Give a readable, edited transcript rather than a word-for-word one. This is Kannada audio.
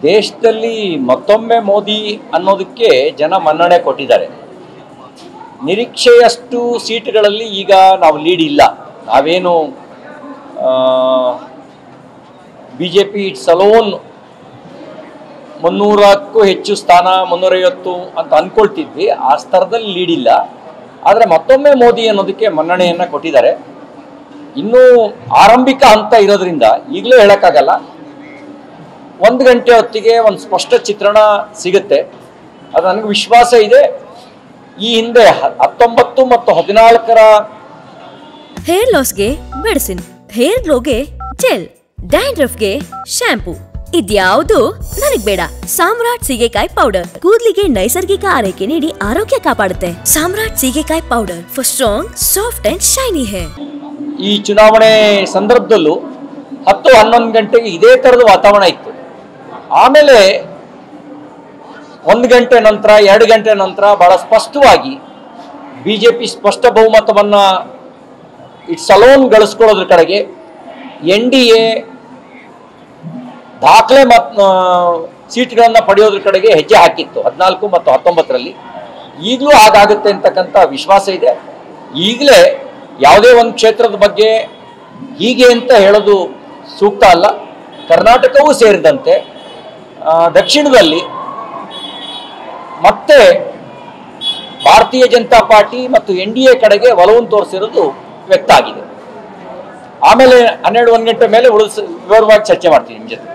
ದೇಶದಲ್ಲಿ ಮತ್ತೊಮ್ಮೆ ಮೋದಿ ಅನ್ನೋದಕ್ಕೆ ಜನ ಮನ್ನಣೆ ಕೊಟ್ಟಿದ್ದಾರೆ. ನಿರೀಕ್ಷೆಯಷ್ಟು ಸೀಟ್ಗಳಲ್ಲಿ ಈಗ ನಾವು ಲೀಡ್ ಇಲ್ಲ. ನಾವೇನು BJP ಇಟ್ಸ್ ಅಲೋನ್ 300ಕ್ಕೂ ಹೆಚ್ಚು ಸ್ಥಾನ 350 ಅಂತ ಅಂದ್ಕೊಳ್ತಿದ್ವಿ. ಆ ಸ್ತರದಲ್ಲಿ ಲೀಡ್ ಇಲ್ಲ. ಆದರೆ ಮತ್ತೊಮ್ಮೆ ಮೋದಿ ಅನ್ನೋದಕ್ಕೆ ಮನ್ನಣೆಯನ್ನು ಕೊಟ್ಟಿದ್ದಾರೆ. ಇನ್ನೂ ಆರಂಭಿಕ ಹಂತ ಇರೋದ್ರಿಂದ ಈಗಲೂ ಹೇಳೋಕ್ಕಾಗಲ್ಲ. 1 ಗಂಟೆ ಹೊತ್ತಿಗೆ ಒಂದು ಸ್ಪಷ್ಟ ಚಿತ್ರಣ ಸಿಗುತ್ತೆ. ಅದು ನನಗೆ ವಿಶ್ವಾಸ ಇದೆ. ಈ ಹಿಂದೆ 19 ಮತ್ತು 14ರ ಹೇರ್ ಲಾಸ್ಗೆ ಮೆಡಿಸಿನ್, ಹೇರ್ ಗ್ಲೋಗೆ ಜೆಲ್, ಡ್ಯಾಂಡ್ರಫ್ಗೆ ಶಾಂಪೂ, ಇದ್ಯಾವುದು ನನಗ್ ಬೇಡ. ಸಾಮ್ರಾಟ್ ಸೀಗೆಕಾಯಿ ಪೌಡರ್ ಕೂದಲಿಗೆ ನೈಸರ್ಗಿಕ ಆರೈಕೆ ನೀಡಿ ಆರೋಗ್ಯ ಕಾಪಾಡುತ್ತೆ. Samrat Seegekai powder for strong, soft and shiny hair. ಈ ಚುನಾವಣೆ ಸಂದರ್ಭದಲ್ಲೂ 10-11 ಗಂಟೆಗೆ ಇದೇ ತರದ ವಾತಾವರಣ ಇತ್ತು. ಆಮೇಲೆ 1 ಗಂಟೆ ನಂತರ 2 ಗಂಟೆ ನಂತರ ಬಹಳ ಸ್ಪಷ್ಟವಾಗಿ BJP ಸ್ಪಷ್ಟ ಬಹುಮತವನ್ನು ಇಟ್ಸ್ ಅಲೋನ್ ಗಳಿಸ್ಕೊಳ್ಳೋದ್ರ ಕಡೆಗೆ, NDA ದಾಖಲೆ ಸೀಟ್ಗಳನ್ನು ಪಡೆಯೋದ್ರ ಕಡೆಗೆ ಹೆಜ್ಜೆ ಹಾಕಿತ್ತು 14 ಮತ್ತು 19ರಲ್ಲಿ. ಈಗಲೂ ಹಾಗಾಗುತ್ತೆ ಅಂತಕ್ಕಂಥ ವಿಶ್ವಾಸ ಇದೆ. ಈಗಲೇ ಯಾವುದೇ ಒಂದು ಕ್ಷೇತ್ರದ ಬಗ್ಗೆ ಹೀಗೆ ಅಂತ ಹೇಳೋದು ಸೂಕ್ತ ಅಲ್ಲ. ಕರ್ನಾಟಕವೂ ಸೇರಿದಂತೆ ದಕ್ಷಿಣದಲ್ಲಿ ಮತ್ತೆ ಭಾರತೀಯ ಜನತಾ ಪಾರ್ಟಿ ಮತ್ತು NDA ಕಡೆಗೆ ಒಲವನ್ನು ತೋರಿಸಿರೋದು ವ್ಯಕ್ತ ಆಗಿದೆ. ಆಮೇಲೆ 12-1 ಗಂಟೆ ಮೇಲೆ ವಿವರವಾಗಿ ಚರ್ಚೆ ಮಾಡ್ತೀನಿ ನಿಮ್ಮ ಜೊತೆ.